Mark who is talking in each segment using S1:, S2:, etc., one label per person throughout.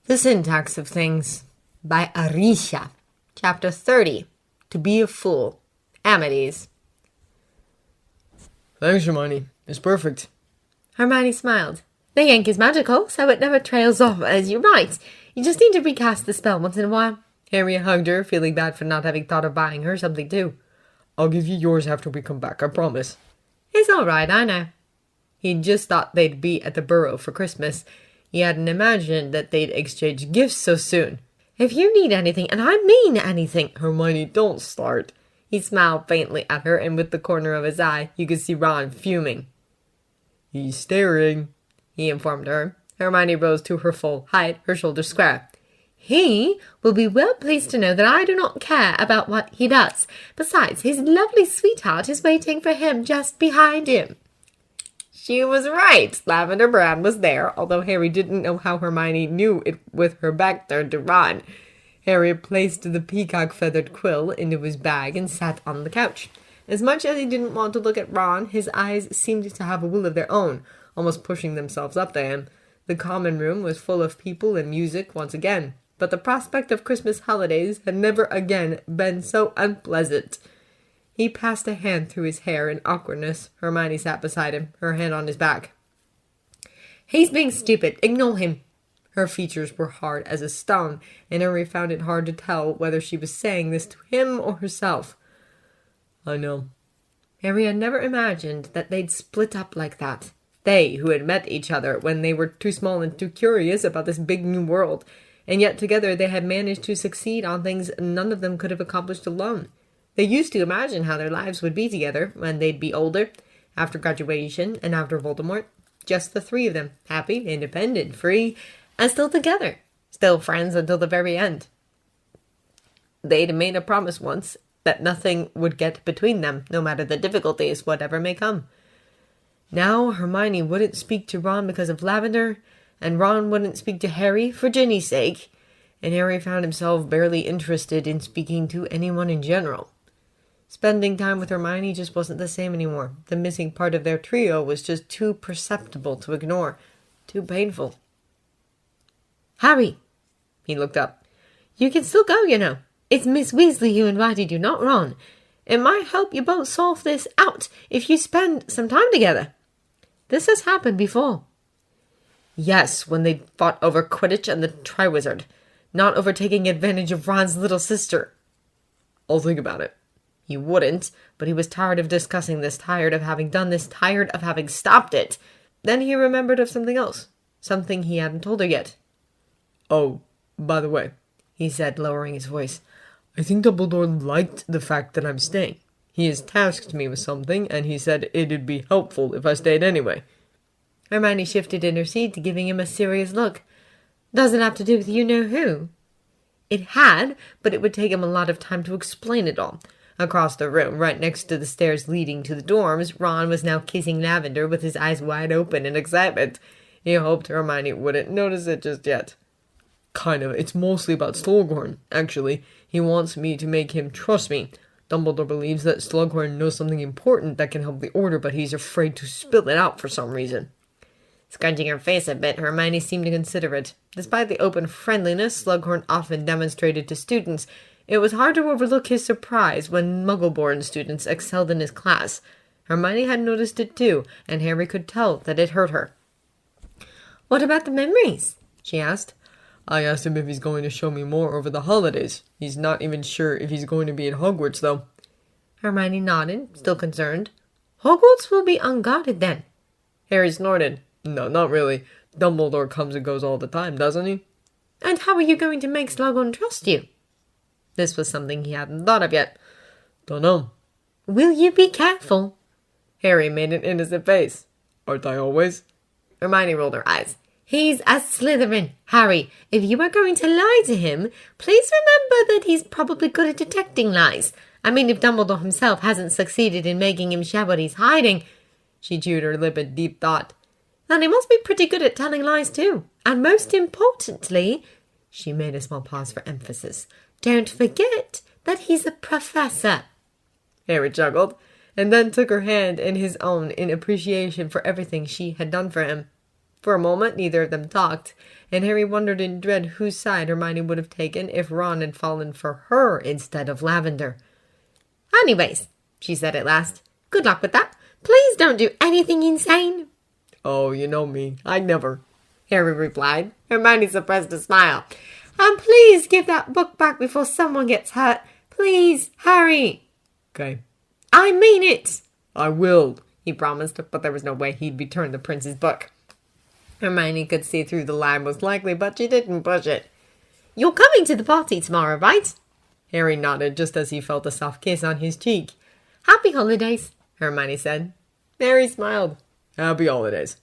S1: The Syntax of Things by Arisha. Chapter 30. To be a Fool. Amides.
S2: Thanks, Hermione. It's perfect.
S1: Hermione smiled. The ink is magical, so it never trails off as you write. You just need to recast the spell once in a while.
S2: Harry hugged her, feeling bad for not having thought of buying her something too. I'll give you yours after we come back, I promise.
S1: It's all right, I know. He'd just thought they'd be at the Burrow for Christmas. He hadn't imagined that they'd exchange gifts so soon. If you need anything, and I mean anything—
S2: Hermione, don't start.
S1: He smiled faintly at her, and with the corner of his eye, you could see Ron fuming.
S2: He's staring,
S1: he informed her. Hermione rose to her full height, her shoulders square. He will be well pleased to know that I do not care about what he does. Besides, his lovely sweetheart is waiting for him just behind him. She was right. Lavender Brown was there, although Harry didn't know how Hermione knew it with her back turned to Ron. Harry placed the peacock-feathered quill into his bag and sat on the couch. As much as he didn't want to look at Ron, his eyes seemed to have a will of their own, almost pushing themselves up to him. The common room was full of people and music once again, but the prospect of Christmas holidays had never again been so unpleasant. He passed a hand through his hair in awkwardness. Hermione sat beside him, her hand on his back. He's being stupid. Ignore him. Her features were hard as a stone, and Harry found it hard to tell whether she was saying this to him or herself.
S2: I know.
S1: Harry had never imagined that they'd split up like that. They, who had met each other when they were too small and too curious about this big new world, and yet together they had managed to succeed on things none of them could have accomplished alone. They used to imagine how their lives would be together when they'd be older, after graduation and after Voldemort. Just the three of them, happy, independent, free, and still together. Still friends until the very end. They'd made a promise once that nothing would get between them, no matter the difficulties, whatever may come. Now Hermione wouldn't speak to Ron because of Lavender, and Ron wouldn't speak to Harry for Ginny's sake, and Harry found himself barely interested in speaking to anyone in general. Spending time with Hermione just wasn't the same anymore. The missing part of their trio was just too perceptible to ignore, too painful. Harry! He looked up. You can still go, you know. It's Miss Weasley who invited you, not Ron. It might help you both solve this out if you spend some time together. This has happened before. Yes, when they fought over Quidditch and the Triwizard, not over taking advantage of Ron's little sister.
S2: I'll think about it.
S1: He wouldn't, but he was tired of discussing this, tired of having done this, tired of having stopped it. Then he remembered of something else, something he hadn't told her yet.
S2: Oh, by the way,
S1: he said, lowering his voice,
S2: I think Dumbledore liked the fact that I'm staying. He has tasked me with something, and he said it'd be helpful if I stayed anyway.
S1: Hermione shifted in her seat, giving him a serious look. Does it have to do with you-know-who? It had, but it would take him a lot of time to explain it all. Across the room, right next to the stairs leading to the dorms, Ron was now kissing Lavender with his eyes wide open in excitement. He hoped Hermione wouldn't notice it just yet.
S2: Kind of. It's mostly about Slughorn, actually. He wants me to make him trust me. Dumbledore believes that Slughorn knows something important that can help the Order, but he's afraid to spill it out for some reason.
S1: Scrunching her face a bit, Hermione seemed to consider it. Despite the open friendliness Slughorn often demonstrated to students, it was hard to overlook his surprise when Muggle-born students excelled in his class. Hermione had noticed it too, and Harry could tell that it hurt her. What about the memories? She asked.
S2: I asked him if he's going to show me more over the holidays. He's not even sure if he's going to be at Hogwarts, though.
S1: Hermione nodded, still concerned. Hogwarts will be unguarded then.
S2: Harry snorted. No, not really. Dumbledore comes and goes all the time, doesn't he?
S1: And how are you going to make Slughorn trust you? This was something he hadn't thought of yet.
S2: Dunno.
S1: Will you be careful?
S2: Harry made an innocent face. Aren't I always?
S1: Hermione rolled her eyes. He's a Slytherin. Harry, if you are going to lie to him, please remember that he's probably good at detecting lies. I mean, if Dumbledore himself hasn't succeeded in making him share what he's hiding. She chewed her lip in deep thought. Then he must be pretty good at telling lies too. And most importantly, she made a small pause for emphasis, don't forget that he's a professor.
S2: Harry chuckled, and then took her hand in his own in appreciation for everything she had done for him. For a moment, neither of them talked,
S1: and Harry wondered in dread whose side Hermione would have taken if Ron had fallen for her instead of Lavender. "Anyways," she said at last, "good luck with that. Please don't do anything insane."
S2: "Oh, you know me. I never,"
S1: Harry replied. Hermione suppressed a smile. "And please give that book back before someone gets hurt. Please, Harry."
S2: "Okay."
S1: "I mean it."
S2: "I will,"
S1: he promised, but there was no way he'd return the prince's book. Hermione could see through the lie most likely, but she didn't push it. "You're coming to the party tomorrow, right?"
S2: Harry nodded just as he felt a soft kiss on his cheek.
S1: "Happy holidays," Hermione said.
S2: Harry smiled. "Happy holidays."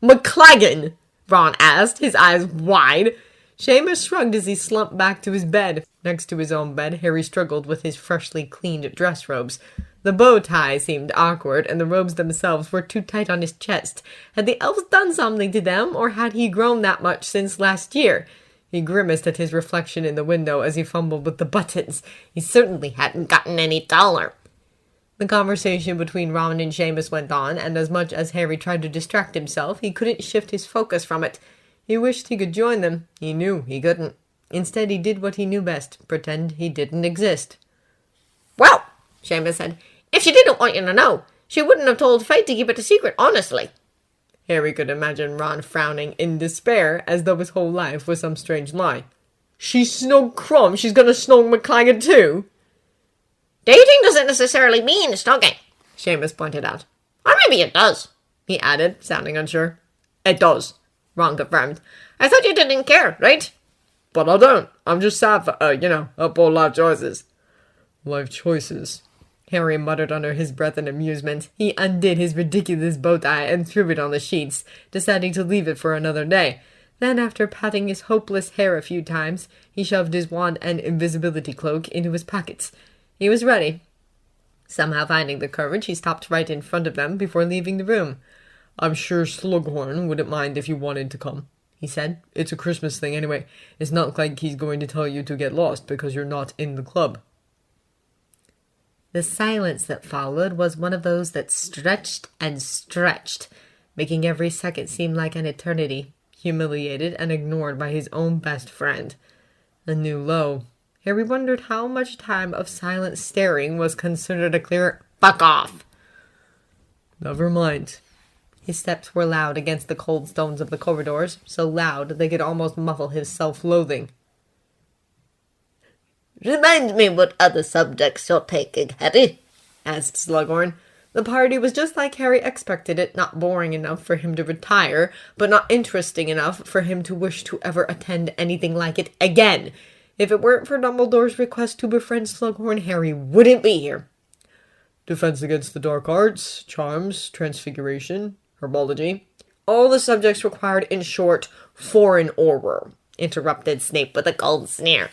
S2: "McLaggen?" Ron asked, his eyes wide. Seamus shrugged as he slumped back to his bed. Next to his own bed, Harry struggled with his freshly cleaned dress robes. The bow tie seemed awkward, and the robes themselves were too tight on his chest. Had the elves done something to them, or had he grown that much since last year? He grimaced at his reflection in the window as he fumbled with the buttons. He certainly hadn't gotten any taller. The conversation between Ron and Seamus went on, and as much as Harry tried to distract himself, he couldn't shift his focus from it. He wished he could join them. He knew he couldn't. Instead, he did what he knew best, pretend he didn't exist. "Well," Seamus said, "if she didn't want you to know, she wouldn't have told Fate to keep it a secret, honestly." Harry could imagine Ron frowning in despair, as though his whole life was some strange lie. "She snog Crumb. She's gonna snog McLaggen too."
S1: "Dating doesn't necessarily mean snogging," Seamus pointed out. "Or maybe it does," he added, sounding unsure.
S2: "It does,"
S1: Ron confirmed. "I thought you didn't care, right?"
S2: "But I don't. I'm just sad for, her poor life choices." "Life choices," Harry muttered under his breath in amusement. He undid his ridiculous bow tie and threw it on the sheets, deciding to leave it for another day. Then, after patting his hopeless hair a few times, he shoved his wand and invisibility cloak into his pockets. He was ready. Somehow finding the courage, he stopped right in front of them before leaving the room. "I'm sure Slughorn wouldn't mind if you wanted to come," he said. "It's a Christmas thing anyway. It's not like he's going to tell you to get lost because you're not in the club." The silence that followed was one of those that stretched and stretched, making every second seem like an eternity, humiliated and ignored by his own best friend. A new low. Harry wondered how much time of silent staring was considered a clear "fuck off." "Never mind." His steps were loud against the cold stones of the corridors, so loud they could almost muffle his self-loathing.
S3: "Remind me what other subjects you're taking, Harry?"
S1: asked Slughorn. The party was just like Harry expected it, not boring enough for him to retire, but not interesting enough for him to wish to ever attend anything like it again. If it weren't for Dumbledore's request to befriend Slughorn, Harry wouldn't be here. "Defense against the dark arts, charms, transfiguration, herbology." "All the subjects required, in short, foreign horror," interrupted Snape with a cold sneer.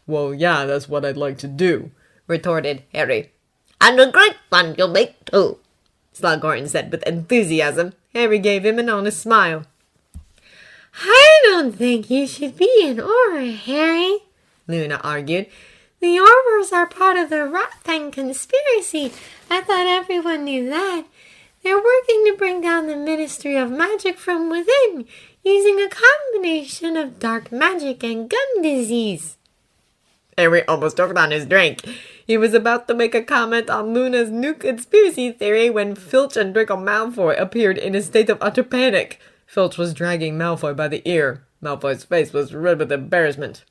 S2: "Well, yeah, that's what I'd like to do,"
S1: retorted Harry.
S3: "And a great one you'll make, too,"
S1: Slughorn said with enthusiasm. Harry gave him an honest smile. "I don't think you should be an horror, Harry," Luna argued. "The horrors are part of the Rotfang conspiracy. I thought everyone knew that. They're working to bring down the Ministry of Magic from within, using a combination of dark magic and gun disease." Harry almost choked on his drink. He was about to make a comment on Luna's new conspiracy theory when Filch and Draco Malfoy appeared in a state of utter panic. Filch was dragging Malfoy by the ear. Malfoy's face was red with embarrassment.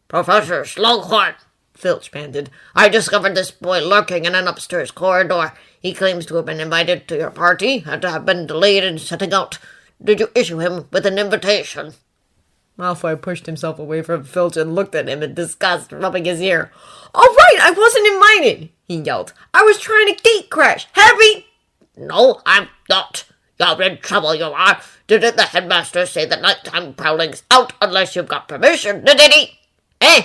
S3: "Professor Slughorn," Filch panted, "I discovered this boy lurking in an upstairs corridor. He claims to have been invited to your party and to have been delayed in setting out. Did you issue him with an invitation?"
S1: Malfoy pushed himself away from Filch and looked at him in disgust, rubbing his ear. "All right, I wasn't invited," he yelled. "I was trying to gate crash. Harry!"
S3: "No, I'm not. You're in trouble, you are. Didn't the headmaster say that nighttime prowling's out unless you've got permission, didn't he? Eh?"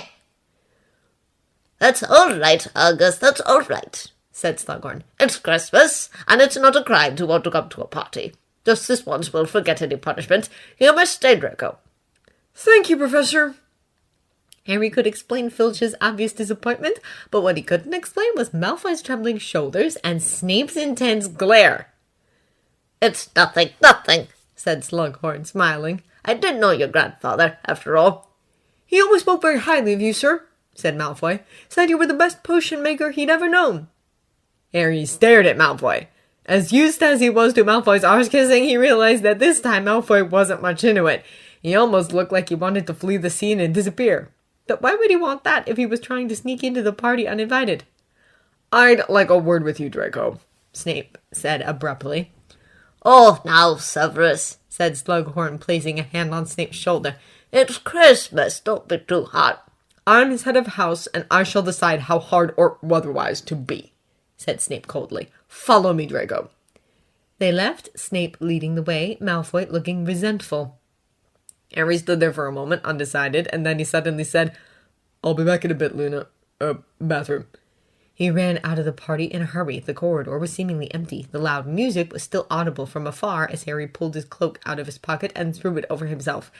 S3: "That's all right, August, that's all right," said Slughorn. "It's Christmas, and it's not a crime to want to come to a party. Just this once we'll forget any punishment. You must stay, Draco."
S2: "Thank you, Professor."
S1: Harry could explain Filch's obvious disappointment, but what he couldn't explain was Malfoy's trembling shoulders and Snape's intense glare.
S3: "It's nothing, nothing,"
S1: said Slughorn, smiling.
S3: I did know your grandfather, after all.
S2: He always spoke very highly of you, sir, said Malfoy. Said you were the best potion maker he'd ever known. Harry stared at Malfoy. As used as he was to Malfoy's arse-kissing, he realized that this time Malfoy wasn't much into it. He almost looked like he wanted to flee the scene and disappear. But why would he want that if he was trying to sneak into the party uninvited? I'd like a word with you, Draco, Snape said abruptly.
S3: Oh, now, Severus,
S1: said Slughorn, placing a hand on Snape's shoulder.
S3: It's Christmas, don't be too hot.
S2: I'm his head of house, and I shall decide how hard or otherwise to be, said Snape coldly. Follow me, Draco.
S1: They left, Snape leading the way, Malfoy looking resentful.
S2: Harry stood there for a moment, undecided, and then he suddenly said, I'll be back in a bit, Luna. Bathroom.
S1: He ran out of the party in a hurry. The corridor was seemingly empty. The loud music was still audible from afar as Harry pulled his cloak out of his pocket and threw it over himself.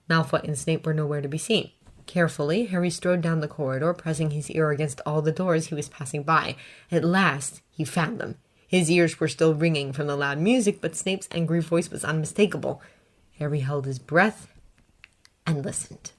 S1: Malfoy and Snape were nowhere to be seen. Carefully, Harry strode down the corridor, pressing his ear against all the doors he was passing by. At last, he found them. His ears were still ringing from the loud music, but Snape's angry voice was unmistakable. Harry held his breath and listened.